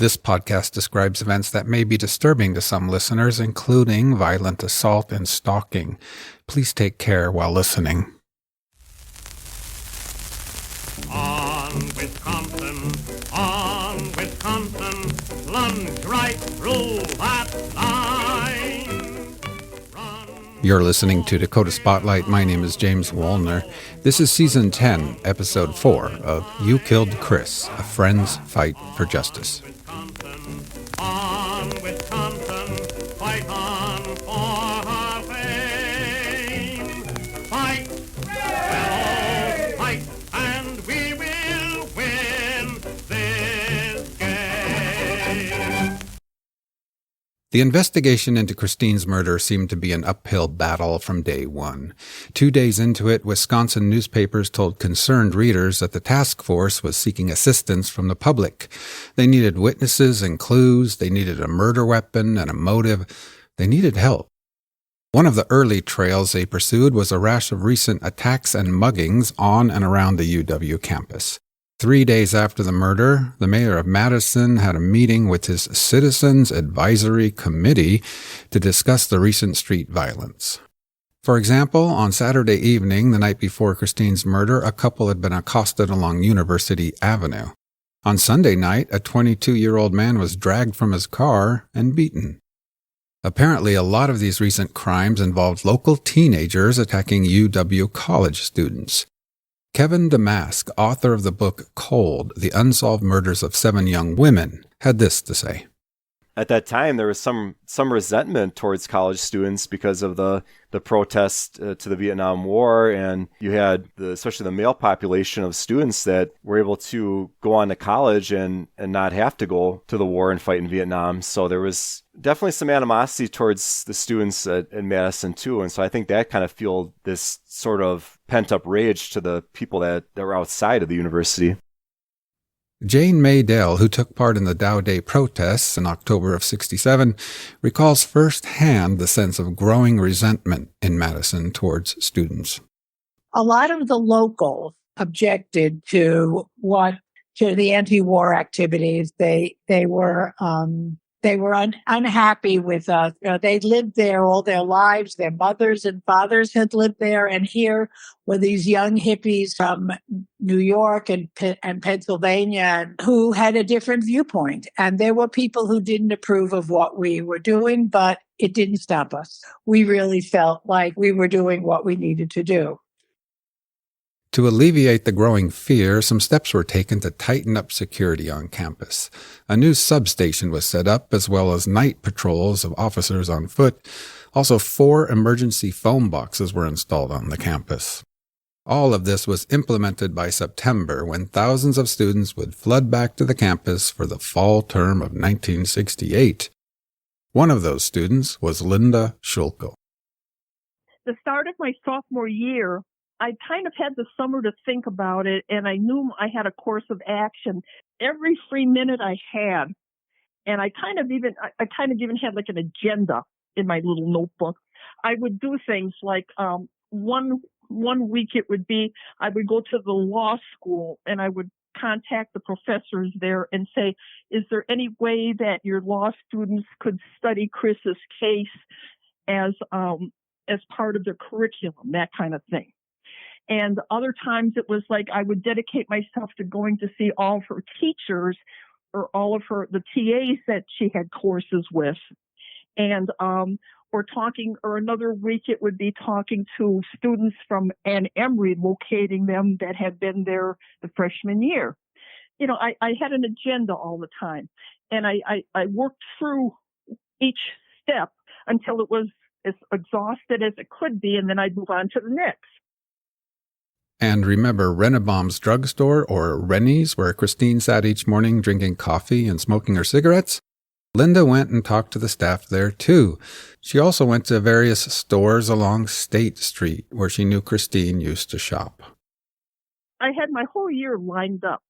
This podcast describes events that may be disturbing to some listeners, including violent assault and stalking. Please take care while listening. On Wisconsin, plunge right through that line. You're listening to Dakota Spotlight. My name is James Woolner. This is Season 10, Episode 4 of You Killed Chris, A Friend's Fight for Justice. On Wisconsin, fight on for her fame. Fight, fellow, fight, and we will win this game. The investigation into Christine's murder seemed to be an uphill battle from day one. 2 days into it, Wisconsin newspapers told concerned readers that the task force was seeking assistance from the public. They needed witnesses and clues, they needed a murder weapon and a motive, they needed help. One of the early trails they pursued was a rash of recent attacks and muggings on and around the UW campus. 3 days after the murder, the mayor of Madison had a meeting with his Citizens Advisory Committee to discuss the recent street violence. For example, on Saturday evening, the night before Christine's murder, a couple had been accosted along University Avenue. On Sunday night, a 22-year-old man was dragged from his car and beaten. Apparently, a lot of these recent crimes involved local teenagers attacking UW college students. Kevin Damask, author of the book Cold, The Unsolved Murders of 7 Young Women, had this to say. At that time, there was some resentment towards college students because of the protests to the Vietnam War, and you had especially the male population of students that were able to go on to college and not have to go to the war and fight in Vietnam. So there was definitely some animosity towards the students in Madison too, and so I think that kind of fueled this sort of pent-up rage to the people that were outside of the university. Jane Maydell, who took part in the Dow Day protests in October of '67, recalls firsthand the sense of growing resentment in Madison towards students. A lot of the locals objected to the anti-war activities. They were unhappy with us. They'd lived there all their lives. Their mothers and fathers had lived there. And here were these young hippies from New York and Pennsylvania who had a different viewpoint. And there were people who didn't approve of what we were doing, but it didn't stop us. We really felt like we were doing what we needed to do. To alleviate the growing fear, some steps were taken to tighten up security on campus. A new substation was set up, as well as night patrols of officers on foot. Also, 4 emergency phone boxes were installed on the campus. All of this was implemented by September, when thousands of students would flood back to the campus for the fall term of 1968. One of those students was Linda Schulkel. The start of my sophomore year, I kind of had the summer to think about it, and I knew I had a course of action every free minute I had. And I kind of even had like an agenda in my little notebook. I would do things like one week it would be I would go to the law school and I would contact the professors there and say, is there any way that your law students could study Chris's case as part of their curriculum, that kind of thing. And other times it was like I would dedicate myself to going to see all of her teachers or all of the TAs that she had courses with. And or another week it would be talking to students from Ann Emory, locating them that had been there the freshman year. You know, I had an agenda all the time. And I worked through each step until it was as exhausted as it could be, and then I'd move on to the next. And remember Rennebaum's drugstore, or Rennie's, where Christine sat each morning drinking coffee and smoking her cigarettes? Linda went and talked to the staff there too. She also went to various stores along State Street, where she knew Christine used to shop. I had my whole year lined up,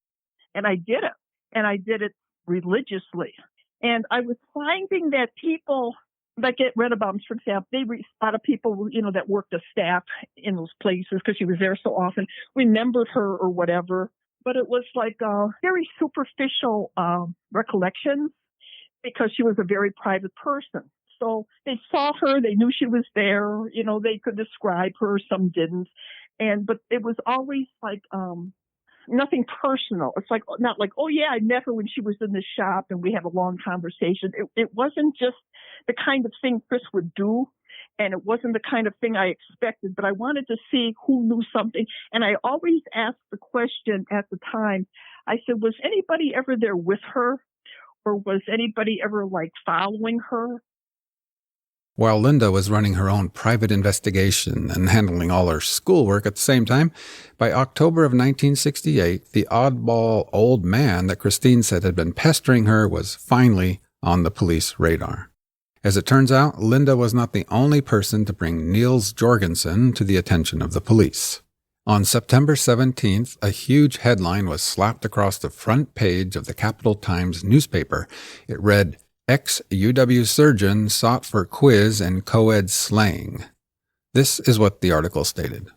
and I did it. And I did it religiously. And I was finding that people, like at Rennebaum's, for example, a lot of people, that worked the staff in those places because she was there so often, remembered her or whatever. but it was like very superficial recollections because she was a very private person. So they saw her, they knew she was there, they could describe her, some didn't. But it was always like nothing personal. It's like not like, oh yeah, I met her when she was in the shop and we had a long conversation. It wasn't just the kind of thing Chris would do, and it wasn't the kind of thing I expected, but I wanted to see who knew something. And I always asked the question at the time. I said, was anybody ever there with her? Or was anybody ever following her? While Linda was running her own private investigation and handling all her schoolwork at the same time, by October of 1968, the oddball old man that Christine said had been pestering her was finally on the police radar. As it turns out, Linda was not the only person to bring Niels Jorgensen to the attention of the police. On September 17th, a huge headline was slapped across the front page of the Capital Times newspaper. It read, "Ex-UW surgeon sought for quiz and co-ed slaying." This is what the article stated.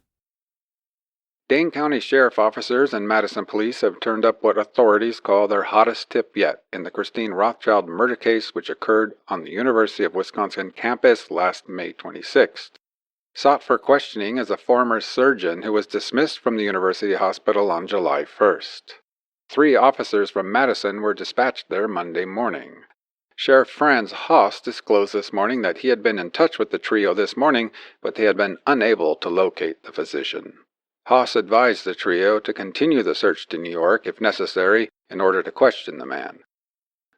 Dane County Sheriff officers and Madison police have turned up what authorities call their hottest tip yet in the Christine Rothschild murder case which occurred on the University of Wisconsin campus last May 26th. Sought for questioning is a former surgeon who was dismissed from the university hospital on July 1st. 3 officers from Madison were dispatched there Monday morning. Sheriff Franz Haas disclosed this morning that he had been in touch with the trio this morning, but they had been unable to locate the physician. Haas advised the trio to continue the search to New York if necessary in order to question the man.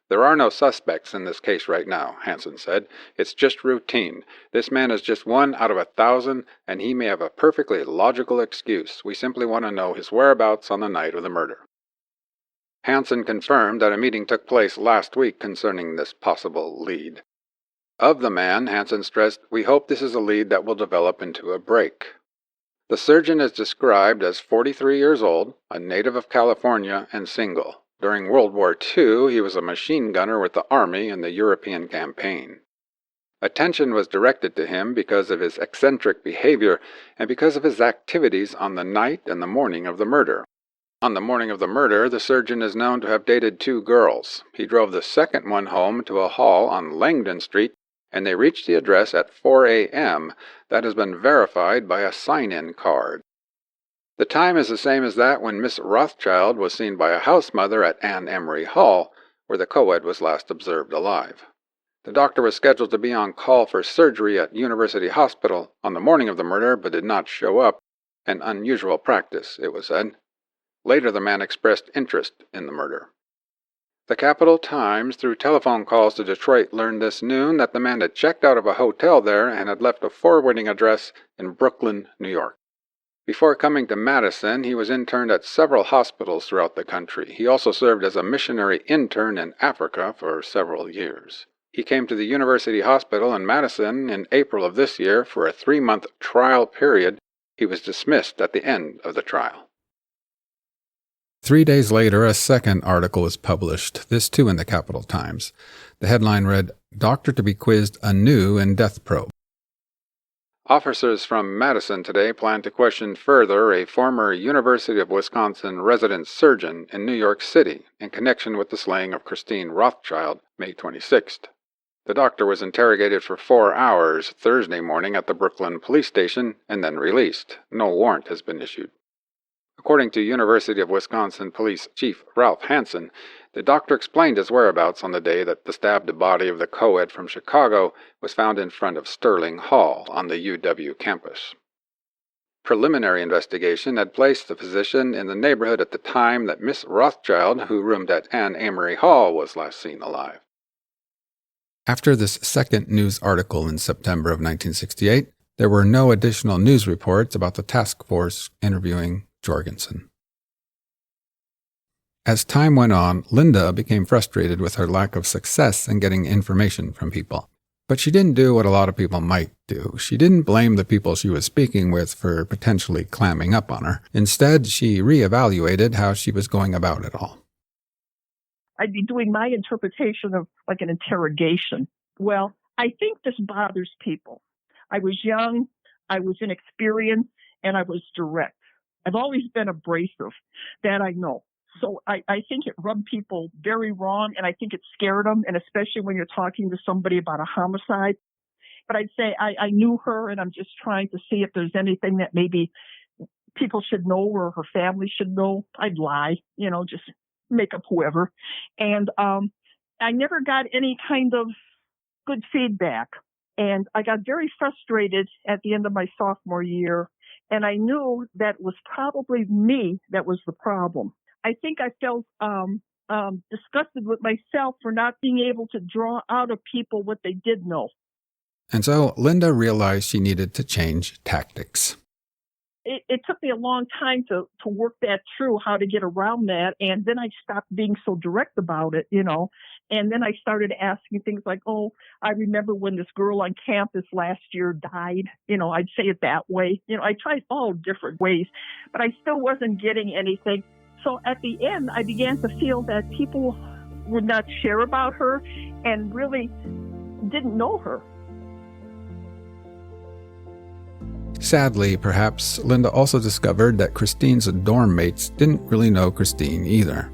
"There are no suspects in this case right now," Hansen said. "It's just routine. This man is just one out of 1,000, and he may have a perfectly logical excuse. We simply want to know his whereabouts on the night of the murder." Hansen confirmed that a meeting took place last week concerning this possible lead. Of the man, Hansen stressed, "We hope this is a lead that will develop into a break." The surgeon is described as 43 years old, a native of California, and single. During World War II, he was a machine gunner with the Army in the European campaign. Attention was directed to him because of his eccentric behavior and because of his activities on the night and the morning of the murder. On the morning of the murder, the surgeon is known to have dated 2 girls. He drove the second one home to a hall on Langdon Street, and they reached the address at 4 a.m. That has been verified by a sign-in card. The time is the same as that when Miss Rothschild was seen by a house mother at Ann Emery Hall, where the co-ed was last observed alive. The doctor was scheduled to be on call for surgery at University Hospital on the morning of the murder, but did not show up, an unusual practice, it was said. Later, the man expressed interest in the murder. The Capital Times, through telephone calls to Detroit, learned this noon that the man had checked out of a hotel there and had left a forwarding address in Brooklyn, New York. Before coming to Madison, he was interned at several hospitals throughout the country. He also served as a missionary intern in Africa for several years. He came to the University Hospital in Madison in April of this year for a 3-month trial period. He was dismissed at the end of the trial. 3 days later, a second article was published, this too in the Capital Times. The headline read, "Doctor to be quizzed anew in death probe." Officers from Madison today plan to question further a former University of Wisconsin resident surgeon in New York City in connection with the slaying of Christine Rothschild, May 26th. The doctor was interrogated for 4 hours Thursday morning at the Brooklyn police station and then released. No warrant has been issued. According to University of Wisconsin Police Chief Ralph Hansen, the doctor explained his whereabouts on the day that the stabbed body of the co-ed from Chicago was found in front of Sterling Hall on the UW campus. Preliminary investigation had placed the physician in the neighborhood at the time that Miss Rothschild, who roomed at Ann Amory Hall, was last seen alive. After this second news article in September of 1968, there were no additional news reports about the task force interviewing Jorgensen. As time went on, Linda became frustrated with her lack of success in getting information from people. But she didn't do what a lot of people might do. She didn't blame the people she was speaking with for potentially clamming up on her. Instead, she reevaluated how she was going about it all. I'd be doing my interpretation of like an interrogation. Well, I think this bothers people. I was young, I was inexperienced, and I was direct. I've always been abrasive, that I know. So I think it rubbed people very wrong, and I think it scared them, and especially when you're talking to somebody about a homicide. But I'd say I knew her, and I'm just trying to see if there's anything that maybe people should know or her family should know. I'd lie, just make up whoever. And I never got any kind of good feedback. And I got very frustrated at the end of my sophomore year, and I knew that was probably me that was the problem. I think I felt disgusted with myself for not being able to draw out of people what they did know. And so Linda realized she needed to change tactics. It took me a long time to work that through, how to get around that. And then I stopped being so direct about it, And then I started asking things like, oh, I remember when this girl on campus last year died. I'd say it that way. I tried all different ways, but I still wasn't getting anything. So at the end, I began to feel that people would not share about her and really didn't know her. Sadly, perhaps, Linda also discovered that Christine's dorm mates didn't really know Christine either.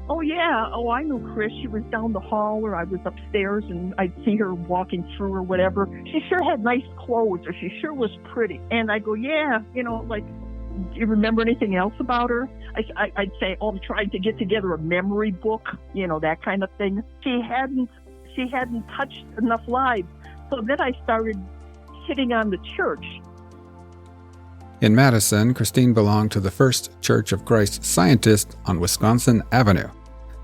Oh, yeah. Oh, I knew Chris. She was down the hall, or I was upstairs, and I'd see her walking through or whatever. She sure had nice clothes, or she sure was pretty. And I go, yeah, do you remember anything else about her? I'd say, oh, I'm trying to get together a memory book, that kind of thing. She hadn't touched enough lives. So then I started hitting on the church. In Madison, Christine belonged to the First Church of Christ Scientist on Wisconsin Avenue.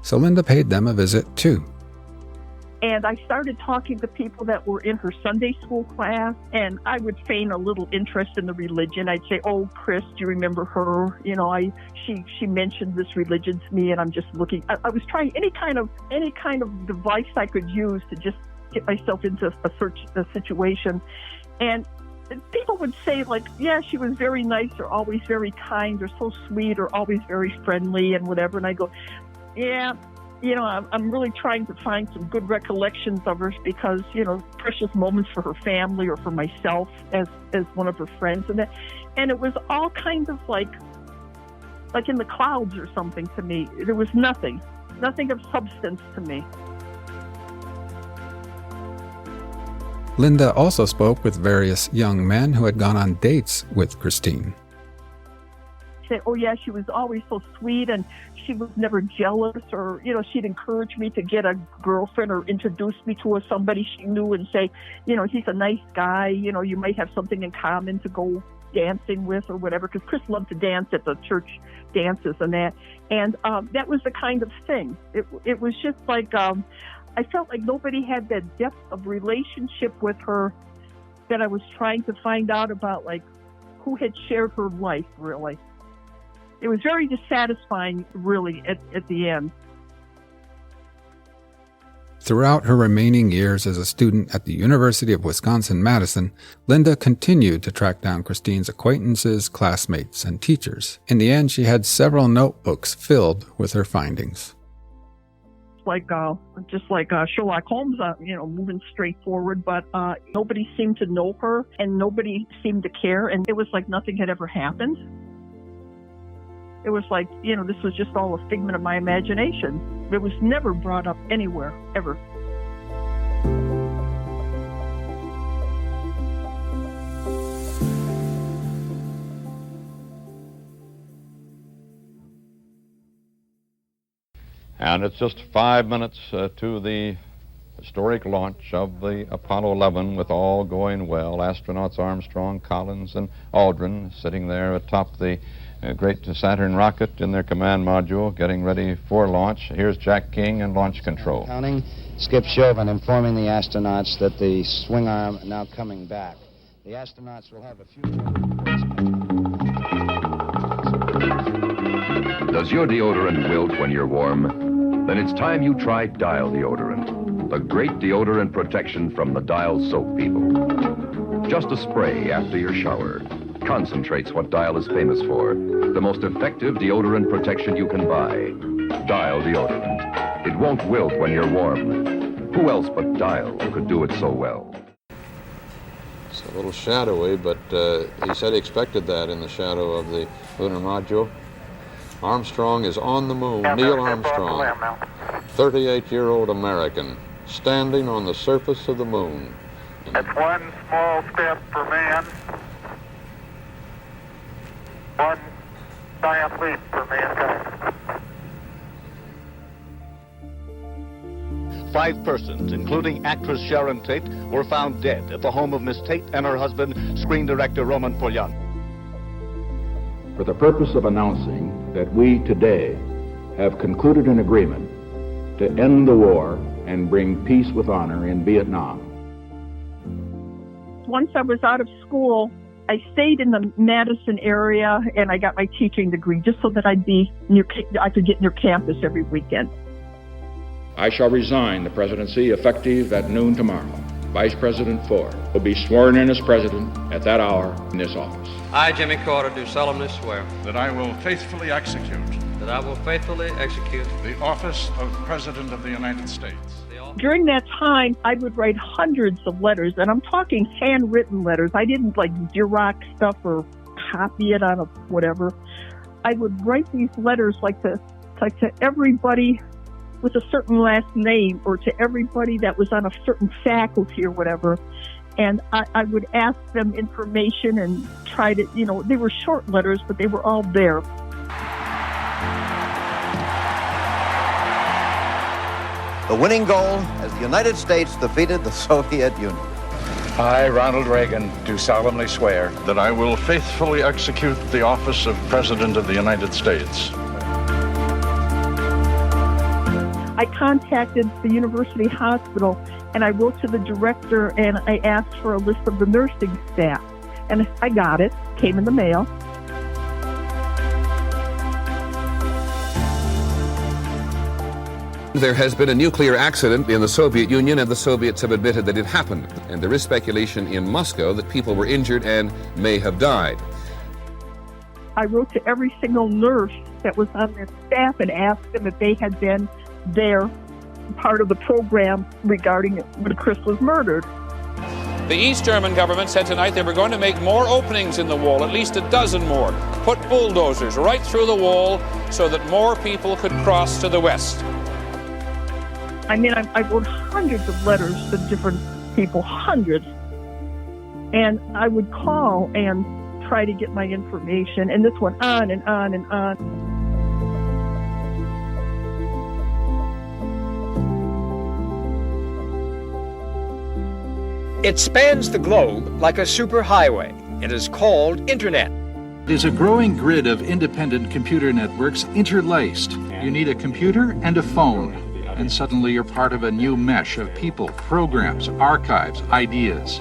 So Linda paid them a visit too. And I started talking to people that were in her Sunday school class, and I would feign a little interest in the religion. I'd say, oh, Chris, do you remember her? She mentioned this religion to me, and I'm just looking. I was trying any kind of device I could use to just get myself into a situation. And people would say, like, yeah, she was very nice, or always very kind, or so sweet, or always very friendly, and whatever. And I go, yeah, I'm really trying to find some good recollections of her because, precious moments for her family or for myself as one of her friends. And it was all kind of like in the clouds or something to me. There was nothing of substance to me. Linda also spoke with various young men who had gone on dates with Christine. Say, oh yeah, she was always so sweet, and she was never jealous, or she'd encourage me to get a girlfriend or introduce me to somebody she knew and say, he's a nice guy, you might have something in common to go dancing with or whatever, because Chris loved to dance at the church dances and that, and that was the kind of thing. It was just like I felt like nobody had that depth of relationship with her that I was trying to find out about, like who had shared her life, really. It was very dissatisfying, really, at the end. Throughout her remaining years as a student at the University of Wisconsin-Madison, Linda continued to track down Christine's acquaintances, classmates, and teachers. In the end, she had several notebooks filled with her findings. Just like Sherlock Holmes, moving straight forward, but nobody seemed to know her, and nobody seemed to care, and it was like nothing had ever happened. It was like, this was just all a figment of my imagination. It was never brought up anywhere, ever. And it's just 5 minutes to the historic launch of the Apollo 11, with all going well. Astronauts Armstrong, Collins, and Aldrin sitting there atop the great Saturn rocket in their command module, getting ready for launch. Here's Jack King in launch control. Counting. Skip Chauvin informing the astronauts that the swing arm now coming back. The astronauts will have a few Does your deodorant wilt when you're warm? Then it's time you try Dial deodorant, the great deodorant protection from the Dial soap people. Just a spray after your shower concentrates what Dial is famous for, the most effective deodorant protection you can buy. Dial deodorant. It won't wilt when you're warm. Who else but Dial could do it so well? So A little shadowy, but he said he expected that in the shadow of the lunar module. Armstrong is on the moon. Neil Armstrong, 38-year-old American, standing on the surface of the moon. That's one small step for man, one giant leap for mankind. 5 persons, including actress Sharon Tate, were found dead at the home of Miss Tate and her husband, screen director Roman Polanyi. For the purpose of announcing that we today have concluded an agreement to end the war and bring peace with honor in Vietnam. Once I was out of school, I stayed in the Madison area and I got my teaching degree just so that I could get near campus every weekend. I shall resign the presidency effective at noon tomorrow. Vice President Ford will be sworn in as president at that hour in this office. I, Jimmy Carter, do solemnly swear that I will faithfully execute the office of President of the United States. During that time, I would write hundreds of letters, and I'm talking handwritten letters. I didn't like Xerox stuff or copy it on a whatever. I would write these letters like to everybody with a certain last name or to everybody that was on a certain faculty or whatever. And I would ask them information and try to, they were short letters, but they were all there. The winning goal as the United States defeated the Soviet Union. I, Ronald Reagan, do solemnly swear that I will faithfully execute the office of President of the United States. I contacted the university hospital and I wrote to the director and I asked for a list of the nursing staff. And I got it, came in the mail. There has been a nuclear accident in the Soviet Union and the Soviets have admitted that it happened. And there is speculation in Moscow that people were injured and may have died. I wrote to every single nurse that was on their staff and asked them if they had been there, part of the program regarding when Chris was murdered. The East German government said tonight they were going to make more openings in the wall, at least a dozen more, put bulldozers right through the wall so that more people could cross to the west. I mean, I wrote hundreds of letters to different people, hundreds. And I would call and try to get my information, and this went on and on and on. It spans the globe like a superhighway. It is called Internet. It is a growing grid of independent computer networks interlaced. You need a computer and a phone, and suddenly you're part of a new mesh of people, programs, archives, ideas.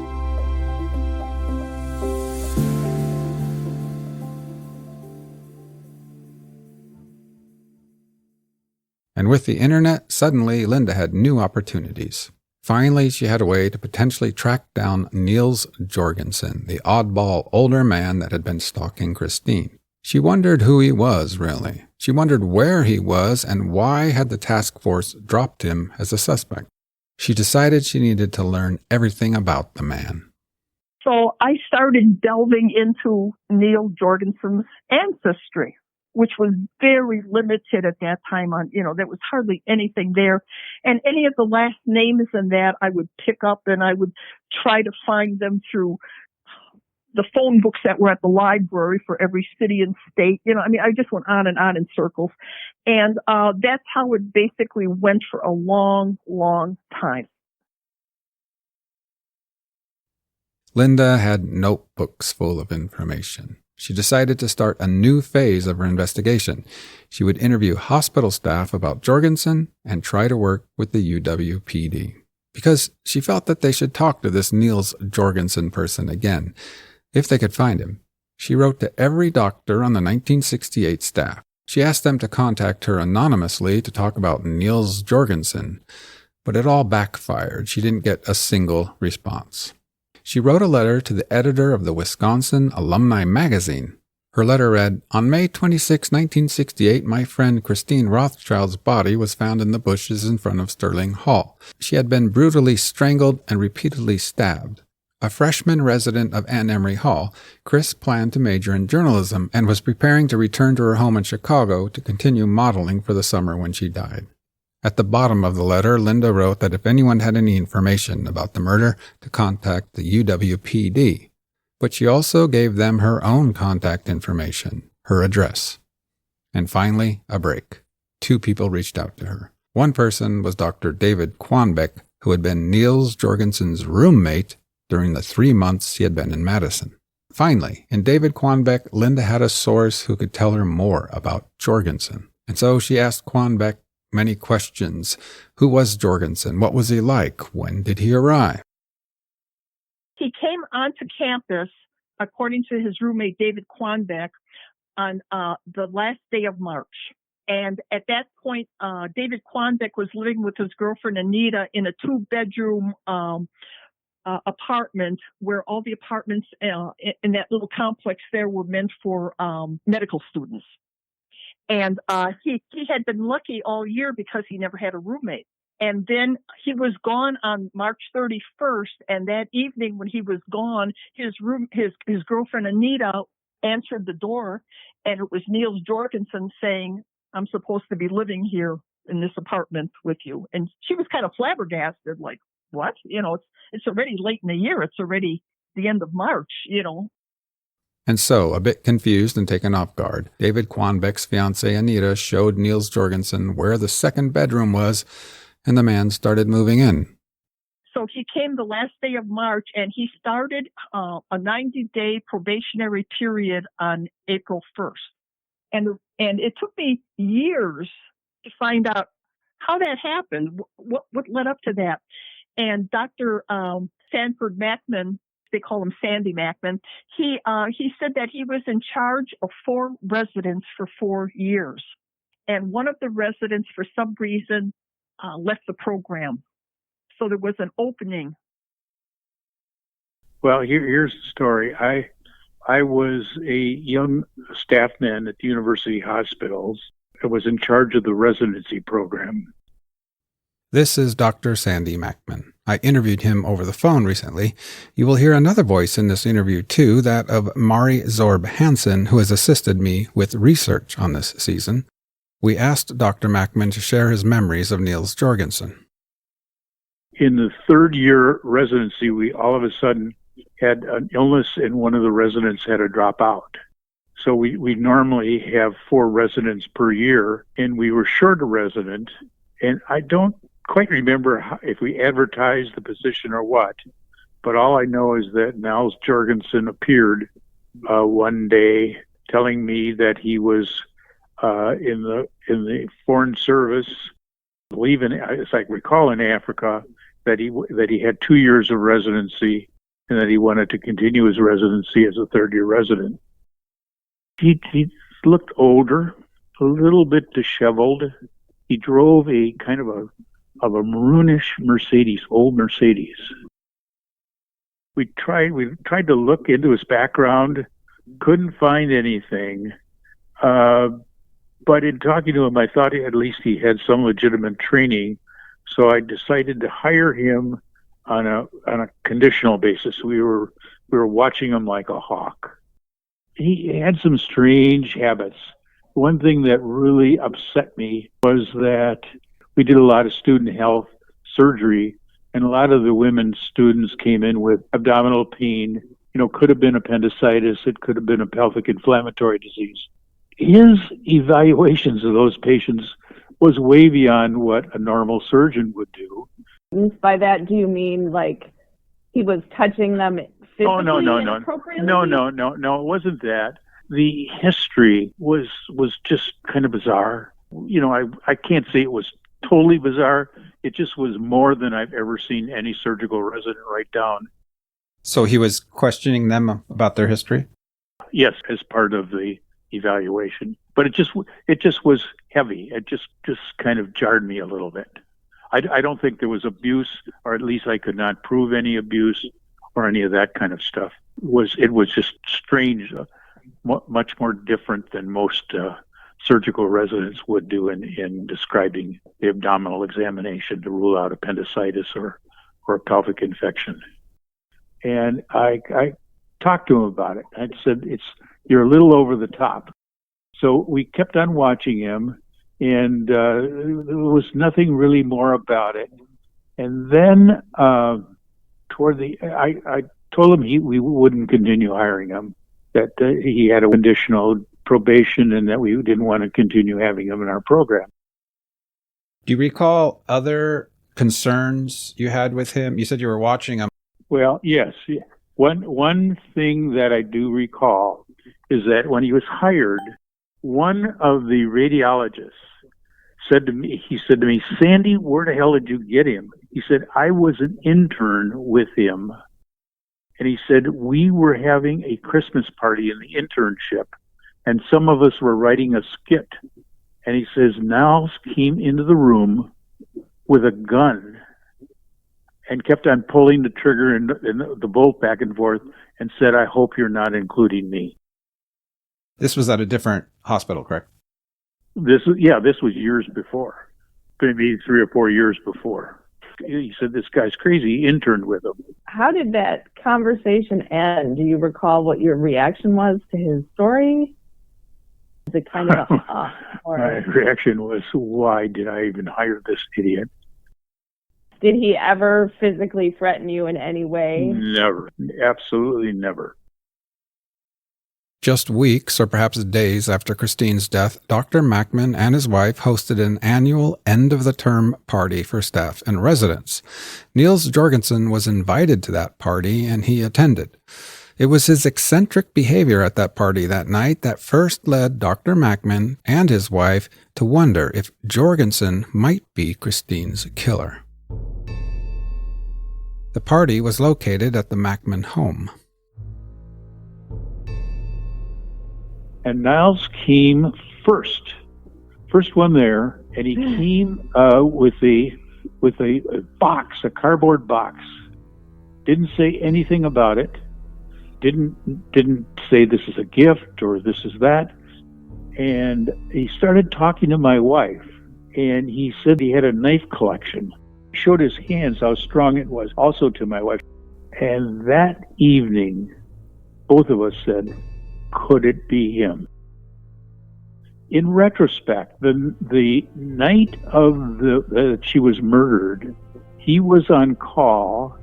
And with the internet, suddenly Linda had new opportunities. Finally, she had a way to potentially track down Niels Jorgensen, the oddball older man that had been stalking Christine. She wondered who he was, really. She wondered where he was and why had the task force dropped him as a suspect. She decided she needed to learn everything about the man. So I started delving into Niels Jorgensen's ancestry, which was very limited at that time there was hardly anything there. And any of the last names in that I would pick up and I would try to find them through the phone books that were at the library for every city and state. I just went on and on in circles. And that's how it basically went for a long, long time. Linda had notebooks full of information. She decided to start a new phase of her investigation. She would interview hospital staff about Jorgensen and try to work with the UWPD. Because she felt that they should talk to this Niels Jorgensen person again, if they could find him. She wrote to every doctor on the 1968 staff. She asked them to contact her anonymously to talk about Niels Jorgensen, but it all backfired. She didn't get a single response. She wrote a letter to the editor of the Wisconsin Alumni Magazine. Her letter read, "On May 26, 1968, my friend Christine Rothschild's body was found in the bushes in front of Sterling Hall. She had been brutally strangled and repeatedly stabbed. A freshman resident of Ann Emery Hall, Chris planned to major in journalism and was preparing to return to her home in Chicago to continue modeling for the summer when she died. At the bottom of the letter, Linda wrote that if anyone had any information about the murder, to contact the UWPD. But she also gave them her own contact information, her address. And finally, a break. 2 people reached out to her. One person was Dr. David Quanbeck, who had been Niels Jorgensen's roommate during the 3 months he had been in Madison. Finally, in David Quanbeck, Linda had a source who could tell her more about Jorgensen. And so she asked Quanbeck many questions. Who was Jorgensen? What was he like? When did he arrive? He came onto campus, according to his roommate, David Quanbeck, on the last day of March. And at that point, David Quanbeck was living with his girlfriend, Anita, in a 2-bedroom apartment where all the apartments in that little complex there were meant for medical students. And he had been lucky all year because he never had a roommate. And then he was gone on March 31st. And that evening when he was gone, his girlfriend Anita answered the door, and it was Niels Jorgensen saying, "I'm supposed to be living here in this apartment with you." And she was kind of flabbergasted, like, what? It's already late in the year. It's already the end of March, And so, a bit confused and taken off guard, David Quanbeck's fiancée Anita showed Niels Jorgensen where the second bedroom was, and the man started moving in. So he came the last day of March, and he started a 90-day probationary period on April 1st. And it took me years to find out how that happened, what led up to that. And Dr. Sanford Mackman, they call him Sandy Mackman, he said that he was in charge of 4 residents for 4 years. And one of the residents, for some reason, left the program. So there was an opening. Well, here's the story. I was a young staff man at the university hospitals. I was in charge of the residency program. This is Dr. Sandy Mackman. I interviewed him over the phone recently. You will hear another voice in this interview, too, that of Mari Zoerb Hansen, who has assisted me with research on this season. We asked Dr. Mackman to share his memories of Niels Jorgensen. In the 3rd year residency, we all of a sudden had an illness, and one of the residents had to drop out. So we normally have 4 residents per year, and we were short a resident. And I don't quite remember if we advertised the position or what, but all I know is that Niels Jorgensen appeared one day telling me that he was in the foreign service, I believe as I recall, in Africa, that he had 2 years of residency, and that he wanted to continue his residency as a 3rd-year resident. He looked older, a little bit disheveled. He drove a kind of a maroonish Mercedes, old Mercedes. We tried to look into his background, couldn't find anything. But in talking to him, I thought at least he had some legitimate training. So I decided to hire him on a conditional basis. We were watching him like a hawk. He had some strange habits. One thing that really upset me was that we did a lot of student health surgery, and a lot of the women students came in with abdominal pain. Could have been appendicitis. It could have been a pelvic inflammatory disease. His evaluations of those patients was way beyond what a normal surgeon would do. By that, do you mean like he was touching them physically? Oh, no. Inappropriately? No, it wasn't that. The history was just kind of bizarre. I can't say it was totally bizarre. It just was more than I've ever seen any surgical resident write down. So he was questioning them about their history? Yes, as part of the evaluation. But it just was heavy. It just kind of jarred me a little bit. I don't think there was abuse, or at least I could not prove any abuse or any of that kind of stuff. It was just strange, much more different than most surgical residents would do in describing the abdominal examination to rule out appendicitis or a pelvic infection. And I talked to him about it. I said, you're a little over the top. So we kept on watching him, and there was nothing really more about it. And then I told him we wouldn't continue hiring him, that he had a conditional probation and that we didn't want to continue having him in our program. Do you recall other concerns you had with him? You said you were watching him. Well, yes. One thing that I do recall is that when he was hired, one of the radiologists said to me, Sandy, where the hell did you get him? He said, I was an intern with him. And he said, we were having a Christmas party in the internship, and some of us were writing a skit. And he says, Niles came into the room with a gun and kept on pulling the trigger and the bolt back and forth and said, I hope you're not including me. This was at a different hospital, correct? This was years before, maybe 3 or 4 years before. He said, this guy's crazy. He interned with him. How did that conversation end? Do you recall what your reaction was to his story? Was it kind of My reaction was, why did I even hire this idiot? Did he ever physically threaten you in any way? Never. Absolutely never. Just weeks or perhaps days after Christine's death, Dr. Mackman and his wife hosted an annual end-of-the-term party for staff and residents. Niels Jorgensen was invited to that party, and he attended. It was his eccentric behavior at that party that night that first led Dr. Mackman and his wife to wonder if Jorgensen might be Christine's killer. The party was located at the Mackman home. And Niles came first one there, and he came with a box, a cardboard box. Didn't say anything about it. Didn't say this is a gift or this is that. And he started talking to my wife, and he said he had a knife collection. He showed his hands how strong it was, also to my wife. And that evening, both of us said, could it be him? In retrospect, the night of that she was murdered, he was on call,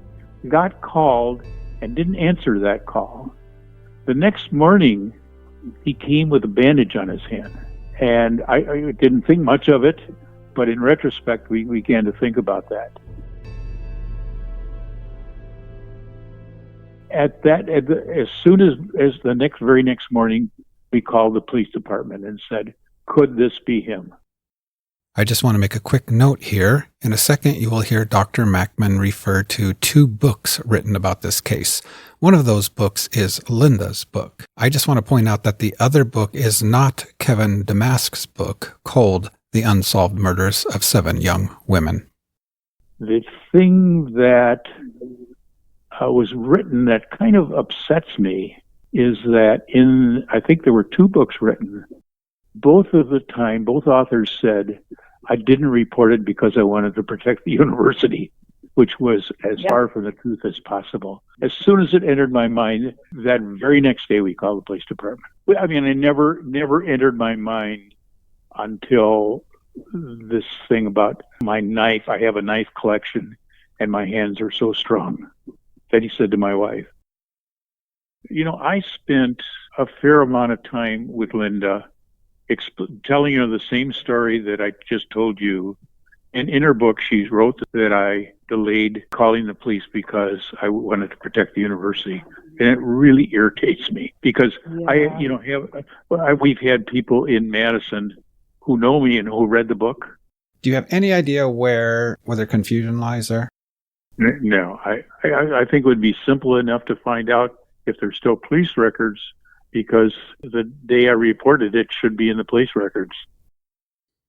got called, and didn't answer that call. The next morning, he came with a bandage on his hand. And I didn't think much of it, but in retrospect, we began to think about that. As soon as the very next morning, we called the police department and said, could this be him? I just want to make a quick note here. In a second, you will hear Dr. Mackman refer to 2 books written about this case. One of those books is Linda's book. I just want to point out that the other book is not Kevin Damask's book, called The Unsolved Murders of 7 Young Women. The thing that was written that kind of upsets me is that I think there were 2 books written. Both authors said, I didn't report it because I wanted to protect the university, which was as far from the truth as possible. As soon as it entered my mind, that very next day we called the police department. I mean, it never entered my mind until this thing about my knife. I have a knife collection and my hands are so strong. That he said to my wife. I spent a fair amount of time with Linda telling her the same story that I just told you. And in her book, she wrote that I delayed calling the police because I wanted to protect the university. And it really irritates me because we've had people in Madison who know me and who read the book. Do you have any idea where the confusion lies there? No, I think it would be simple enough to find out if there's still police records, because the day I reported it should be in the police records.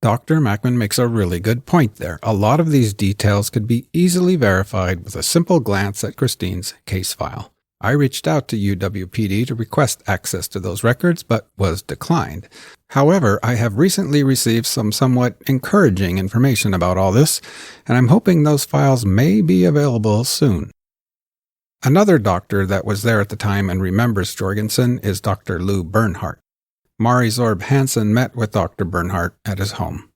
Dr. Mackman makes a really good point there. A lot of these details could be easily verified with a simple glance at Christine's case file. I reached out to UWPD to request access to those records, but was declined. However, I have recently received some somewhat encouraging information about all this, and I'm hoping those files may be available soon. Another doctor that was there at the time and remembers Jorgensen is Dr. Lou Bernhardt. Mari Zoerb Hansen met with Dr. Bernhardt at his home.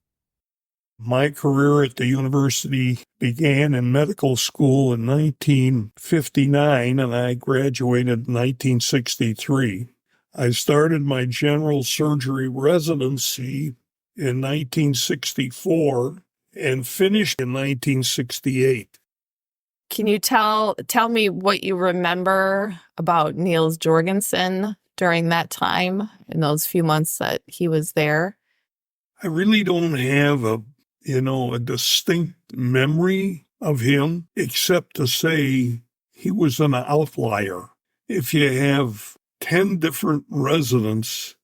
My career at the university began in medical school in 1959, and I graduated in 1963. I started my general surgery residency in 1964 and finished in 1968. Can you tell me what you remember about Niels Jorgensen during that time, in those few months that he was there? I really don't have a distinct memory of him, except to say he was an outlier. If you have 10 different residents,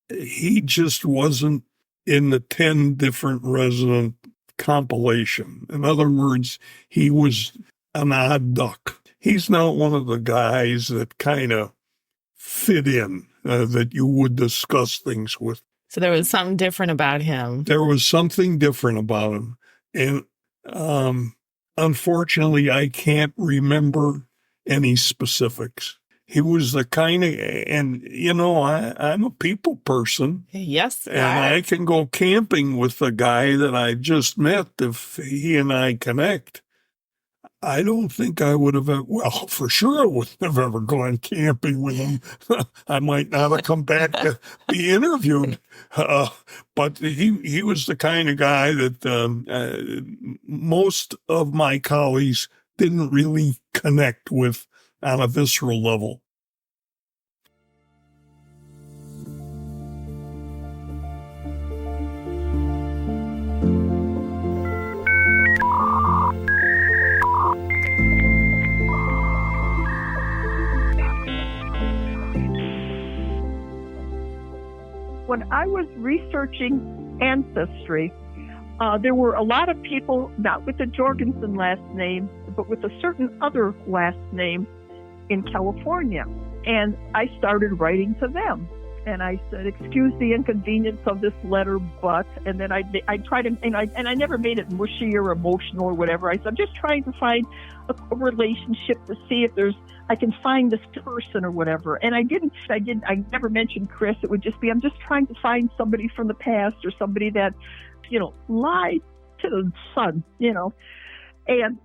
he just wasn't in the 10 different resident compilation. In other words, he was an odd duck. He's not one of the guys that kind of fit in, that you would discuss things with. So there was something different about him. There was something different about him. And unfortunately, I can't remember any specifics. He was the kind of, and I'm a people person. Yes. And I can go camping with the guy that I just met if he and I connect. I don't think I would have, for sure I wouldn't have ever gone camping with him. I might not have come back to be interviewed. But he was the kind of guy that most of my colleagues didn't really connect with on a visceral level. When I was researching ancestry, there were a lot of people, not with the Jorgensen last name, but with a certain other last name in California. And I started writing to them. And I said, excuse the inconvenience of this letter, but, and then I tried to, and I never made it mushy or emotional or whatever. I said, I'm just trying to find a relationship to see if I can find this person or whatever. And I never mentioned Chris. It would just be, I'm just trying to find somebody from the past or somebody that, lied to the sun, And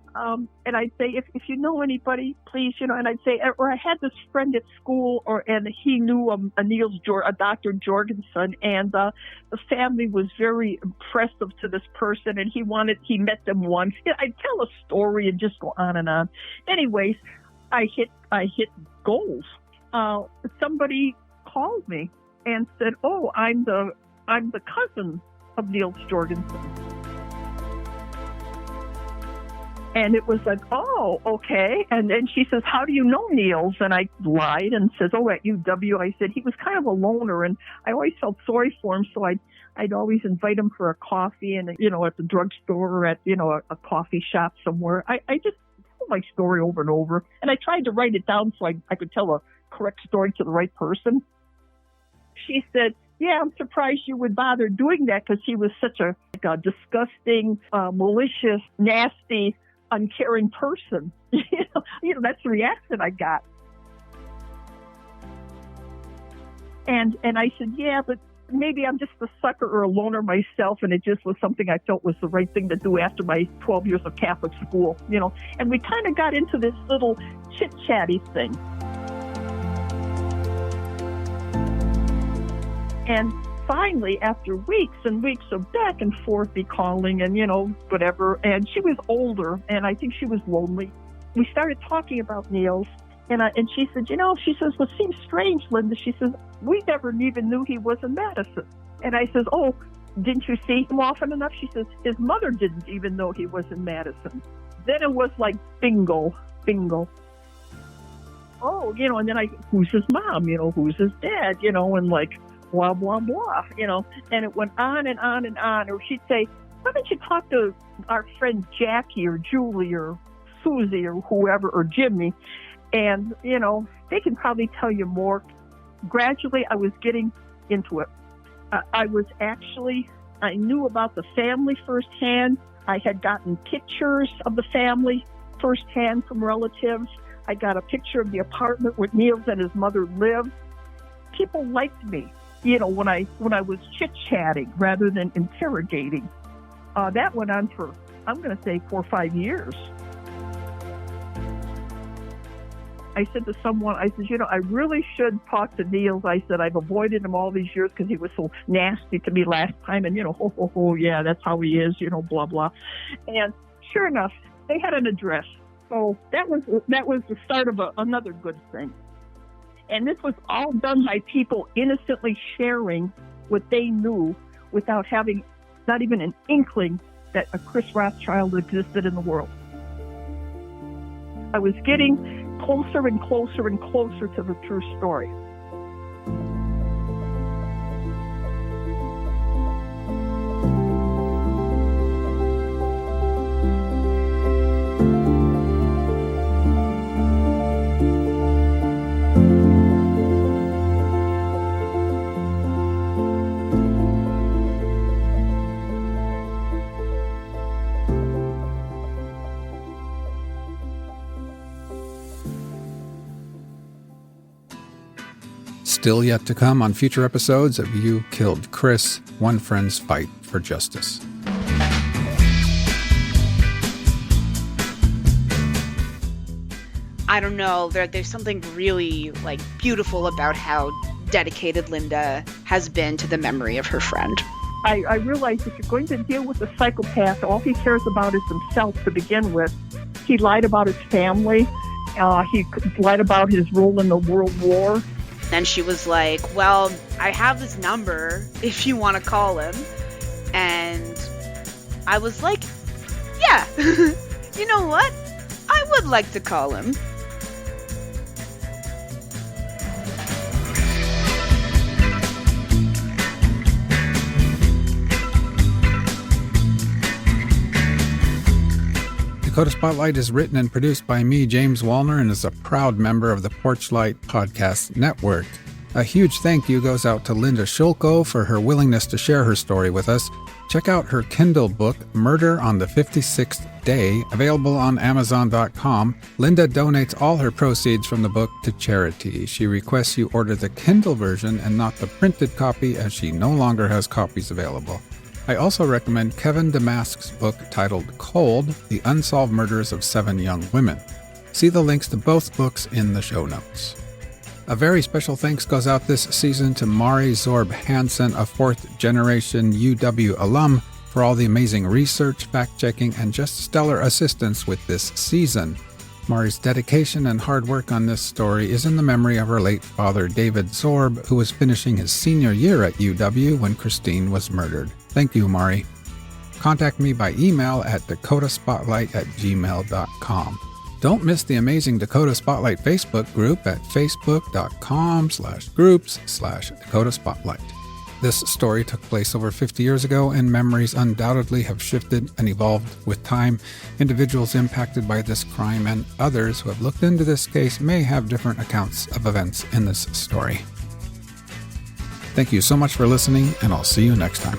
I'd say, if you know anybody, please, and I'd say, or I had this friend at school, and he knew a Dr. Jorgensen, and the family was very impressive to this person, and he met them once. I'd tell a story and just go on and on. Anyways, I hit goals. Somebody called me and said, "Oh, I'm the cousin of Niels Jorgensen." And it was like, oh, okay. And then she says, how do you know Niels? And I lied and says, oh, at UW. I said, he was kind of a loner, and I always felt sorry for him. So I'd always invite him for a coffee and, at the drugstore or at, a coffee shop somewhere. I just told my story over and over. And I tried to write it down so I could tell a correct story to the right person. She said, yeah, I'm surprised you would bother doing that because he was such a disgusting, malicious, nasty, uncaring person. That's the reaction I got. And I said, yeah, but maybe I'm just a sucker or a loner myself, and it just was something I felt was the right thing to do after my 12 years of Catholic school, And we kind of got into this little chit-chatty thing. And finally, after weeks and weeks of back and forth, be calling and, whatever, and she was older, and I think she was lonely. We started talking about Niels, and she said, she says, what seems strange, Linda, she says, we never even knew he was in Madison. And I says, oh, didn't you see him often enough? She says, his mother didn't even know he was in Madison. Then it was like bingo. Oh, and then who's his mom? Who's his dad? And like, blah, blah, blah, and it went on and on and on. Or she'd say, why don't you talk to our friend Jackie or Julie or Susie or whoever or Jimmy, and, they can probably tell you more. Gradually, I was getting into it. I knew about the family firsthand. I had gotten pictures of the family firsthand from relatives. I got a picture of the apartment where Niels and his mother lived. People liked me, when I was chit-chatting rather than interrogating. That went on for, I'm going to say, 4 or 5 years. I said to someone, I said, I really should talk to Niels. I said, I've avoided him all these years because he was so nasty to me last time. And, yeah, that's how he is, blah, blah. And sure enough, they had an address. So that was the start of another good thing. And this was all done by people innocently sharing what they knew without having not even an inkling that a Chris Rothschild existed in the world. I was getting closer and closer and closer to the true story. Still yet to come on future episodes of You Killed Chris, One Friend's Fight for Justice. I don't know, there's something really beautiful about how dedicated Linda has been to the memory of her friend. I realized if you're going to deal with a psychopath, all he cares about is himself to begin with. He lied about his family. He lied about his role in the World War. Then she was like, well, I have this number if you want to call him. And I was like, yeah, you know what? I would like to call him. Dakota Spotlight is written and produced by me, James Wallner, and is a proud member of the Porchlight Podcast Network. A huge thank you goes out to Linda Shulko for her willingness to share her story with us. Check out her Kindle book, Murder on the 56th Day, available on Amazon.com. Linda donates all her proceeds from the book to charity. She requests you order the Kindle version and not the printed copy, as she no longer has copies available. I also recommend Kevin Damask's book titled Cold, The Unsolved Murders of 7 Young Women. See the links to both books in the show notes. A very special thanks goes out this season to Mari Zoerb Hansen, a 4th-generation UW alum, for all the amazing research, fact-checking, and just stellar assistance with this season. Mari's dedication and hard work on this story is in the memory of her late father, David Zoerb, who was finishing his senior year at UW when Christine was murdered. Thank you, Mari. Contact me by email at dakotaspotlight@gmail.com. Don't miss the amazing Dakota Spotlight Facebook group at facebook.com/groups/Dakota Spotlight. This story took place over 50 years ago, and memories undoubtedly have shifted and evolved with time. Individuals impacted by this crime and others who have looked into this case may have different accounts of events in this story. Thank you so much for listening, and I'll see you next time.